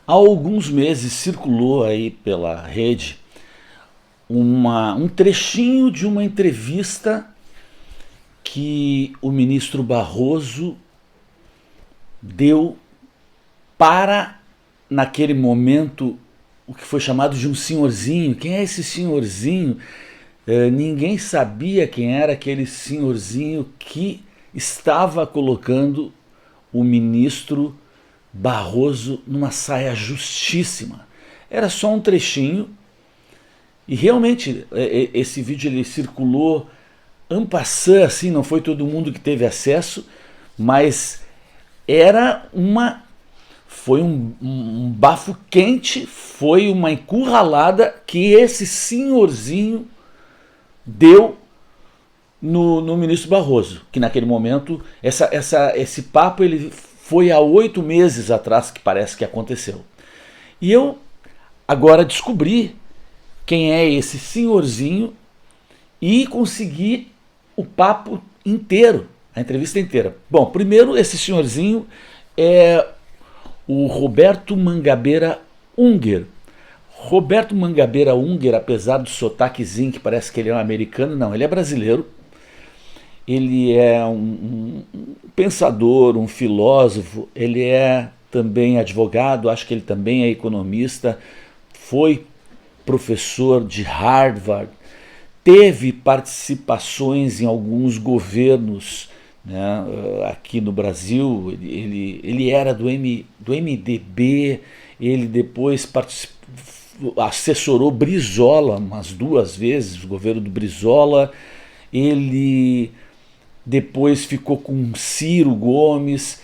Há alguns meses circulou aí pela rede um trechinho de uma entrevista que o ministro Barroso deu para, naquele momento, o que foi chamado de um senhorzinho. Quem é esse senhorzinho? Ninguém sabia quem era aquele senhorzinho que estava colocando o ministro Barroso numa saia justíssima. Era só um trechinho e realmente esse vídeo ele circulou en passant, assim, não foi todo mundo que teve acesso, mas foi um bafo quente, foi uma encurralada que esse senhorzinho deu no ministro Barroso, que naquele momento, esse papo ele foi há 8 meses atrás que parece que aconteceu. E eu agora descobri quem é esse senhorzinho e consegui o papo inteiro, a entrevista inteira. Bom, primeiro esse senhorzinho é o Roberto Mangabeira Unger. Roberto Mangabeira Unger, apesar do sotaquezinho que parece que ele é um americano, não, ele é brasileiro. Ele é um pensador, um filósofo, ele é também advogado, acho que ele também é economista, foi professor de Harvard, teve participações em alguns governos, né, aqui no Brasil. Ele era do MDB, ele depois assessorou Brizola umas 2 vezes, o governo do Brizola. Ele depois ficou com Ciro Gomes,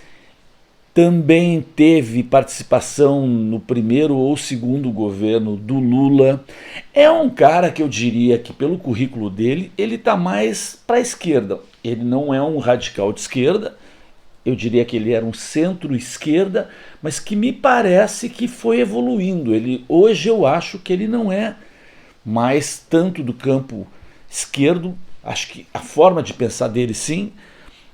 também teve participação no primeiro ou segundo governo do Lula. É um cara que eu diria que, pelo currículo dele, ele está mais para a esquerda. Ele não é um radical de esquerda, eu diria que ele era um centro-esquerda, mas que me parece que foi evoluindo. Hoje eu acho que ele não é mais tanto do campo esquerdo, acho que a forma de pensar dele sim.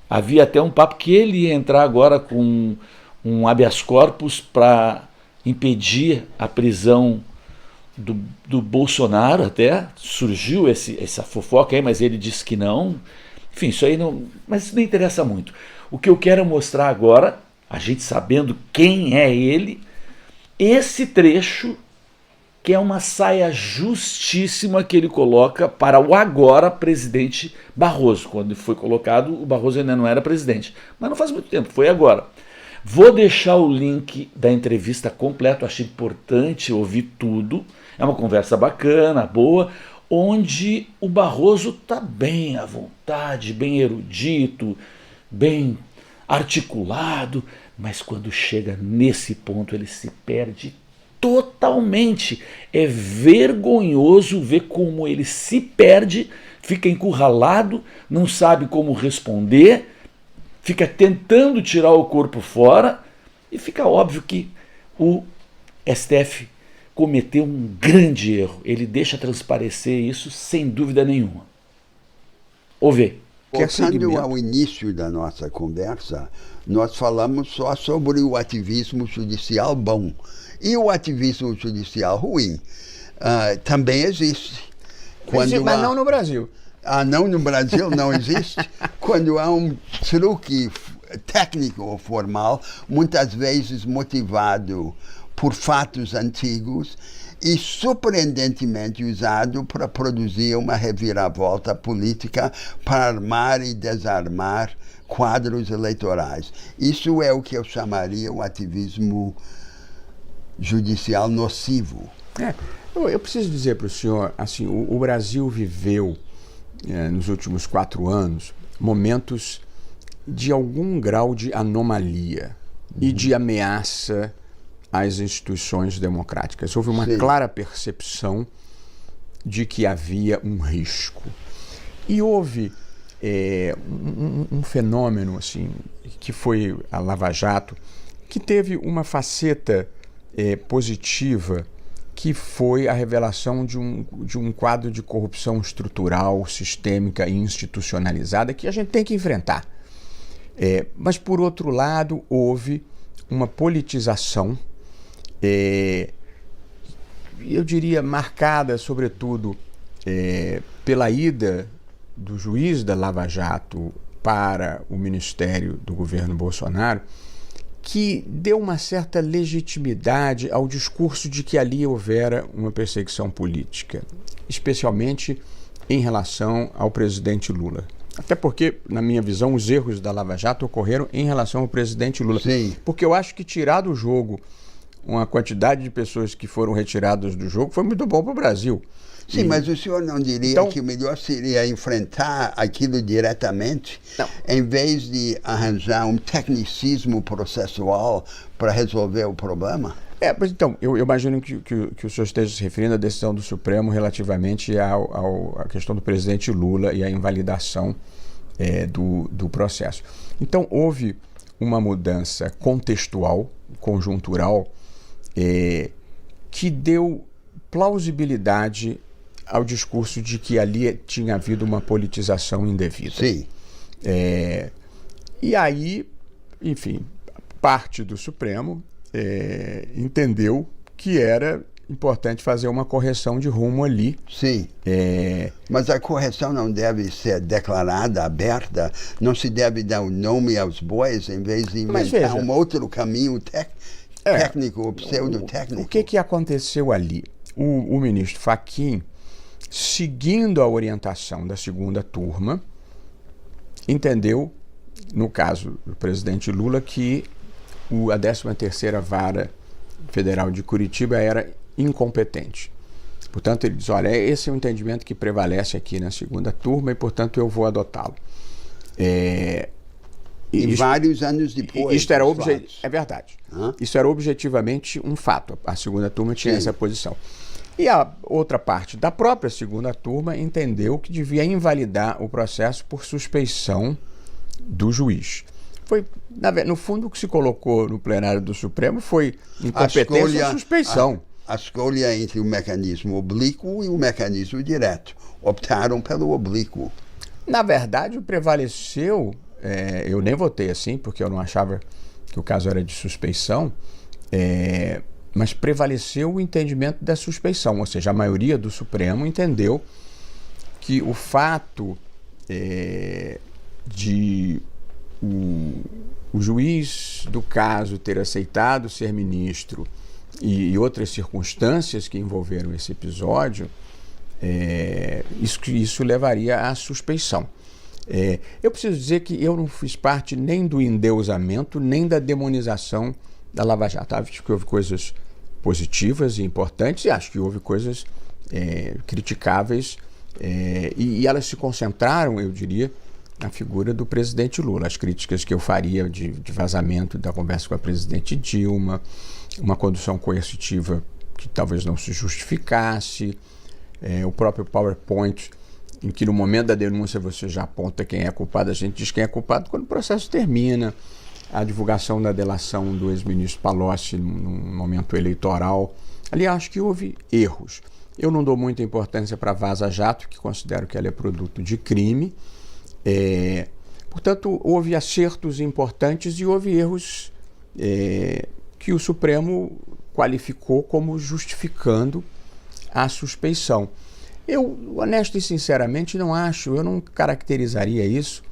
Havia até um papo que ele ia entrar agora com um habeas corpus para impedir a prisão do Bolsonaro, até surgiu essa fofoca aí, mas ele disse que não. Enfim, isso aí não, mas isso não interessa muito. O que eu quero mostrar agora, a gente sabendo quem é ele, esse trecho que é uma saia justíssima que ele coloca para o agora presidente Barroso. Quando foi colocado, o Barroso ainda não era presidente, mas não faz muito tempo, foi agora. Vou deixar o link da entrevista completo, achei importante ouvir tudo. É uma conversa bacana, boa, onde o Barroso está bem à vontade, bem erudito, bem articulado, mas quando chega nesse ponto ele se perde totalmente. É vergonhoso ver como ele se perde, fica encurralado, não sabe como responder, fica tentando tirar o corpo fora e fica óbvio que o STF cometeu um grande erro. Ele deixa transparecer isso sem dúvida nenhuma. Ouve. Voltando ao início da nossa conversa, nós falamos só sobre o ativismo judicial bom. E o ativismo judicial ruim também existe. Mas não no Brasil. Não no Brasil não existe. Quando há um truque técnico ou formal, muitas vezes motivado por fatos antigos e surpreendentemente usado para produzir uma reviravolta política para armar e desarmar quadros eleitorais. Isso é o que eu chamaria o ativismo judicial nocivo. Eu preciso dizer para o senhor, assim, o Brasil viveu, nos últimos 4 anos, momentos de algum grau de anomalia e de ameaça às instituições democráticas. Houve uma clara percepção de que havia um risco. E houve um fenômeno assim, que foi a Lava Jato, que teve uma faceta positiva, que foi a revelação de um quadro de corrupção estrutural, sistêmica e institucionalizada que a gente tem que enfrentar. Mas, por outro lado, houve uma politização eu diria marcada, sobretudo, pela ida do juiz da Lava Jato para o ministério do governo Bolsonaro, que deu uma certa legitimidade ao discurso de que ali houvera uma perseguição política, especialmente em relação ao presidente Lula. Até porque, na minha visão, os erros da Lava Jato ocorreram em relação ao presidente Lula. Sim. Porque eu acho que tirar do jogo uma quantidade de pessoas que foram retiradas do jogo foi muito bom para o Brasil. Sim, mas o senhor não diria Então, que o melhor seria enfrentar aquilo diretamente, não, em vez de arranjar um tecnicismo processual para resolver o problema? Mas então, eu imagino que o senhor esteja se referindo à decisão do Supremo relativamente à questão do presidente Lula e à invalidação do processo. Então, houve uma mudança contextual, conjuntural, que deu plausibilidade ao discurso de que ali tinha havido uma politização indevida. Sim. E aí, enfim, parte do Supremo entendeu que era importante fazer uma correção de rumo ali. Sim. Mas a correção não deve ser declarada, aberta, não se deve dar o nome aos bois em vez de inventar um outro caminho técnico ou pseudo-técnico. O que aconteceu ali? O ministro Fachin, seguindo a orientação da segunda turma, entendeu, no caso do presidente Lula, que a 13ª Vara Federal de Curitiba era incompetente. Portanto, ele diz, olha, esse é o entendimento que prevalece aqui na segunda turma e, portanto, eu vou adotá-lo. Vários anos depois. Isto era é verdade. Isso era objetivamente um fato. A segunda turma tinha essa posição. E a outra parte da própria segunda turma entendeu que devia invalidar o processo por suspeição do juiz. Foi, no fundo, o que se colocou no plenário do Supremo foi incompetência ou suspeição. A escolha entre o mecanismo oblíquo e o mecanismo direto. Optaram pelo oblíquo. Na verdade, prevaleceu, eu nem votei assim, porque eu não achava que o caso era de suspeição, mas prevaleceu o entendimento da suspeição, ou seja, a maioria do Supremo entendeu que o fato de o juiz do caso ter aceitado ser ministro e outras circunstâncias que envolveram esse episódio, isso levaria à suspeição. Eu preciso dizer que eu não fiz parte nem do endeusamento, nem da demonização da Lava Jato. Acho que houve coisas positivas e importantes e acho que houve coisas criticáveis e elas se concentraram, eu diria, na figura do presidente Lula. As críticas que eu faria de vazamento da conversa com a presidente Dilma, uma condução coercitiva que talvez não se justificasse, o próprio PowerPoint, em que no momento da denúncia você já aponta quem é culpado, a gente diz quem é culpado quando o processo termina, a divulgação da delação do ex-ministro Palocci num momento eleitoral. Ali acho que houve erros. Eu não dou muita importância para a Vaza Jato, que considero que ela é produto de crime. Portanto, houve acertos importantes e houve erros que o Supremo qualificou como justificando a suspeição. Eu, honesto e sinceramente, eu não caracterizaria isso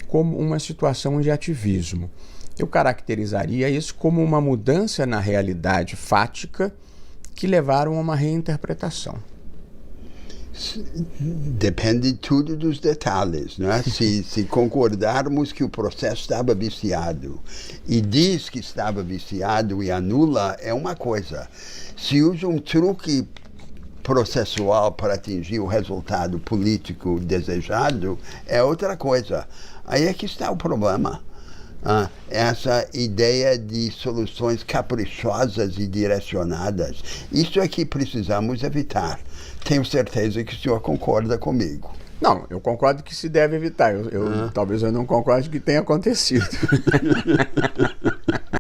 como uma situação de ativismo. Eu caracterizaria isso como uma mudança na realidade fática que levaram a uma reinterpretação. Depende tudo dos detalhes, não é? Se concordarmos que o processo estava viciado e diz que estava viciado e anula, é uma coisa. Se usa um truque processual para atingir o resultado político desejado, é outra coisa. Aí é que está o problema. Essa ideia de soluções caprichosas e direcionadas. Isso é que precisamos evitar. Tenho certeza que o senhor concorda comigo. Não, eu concordo que se deve evitar. Talvez eu não concorde que tenha acontecido.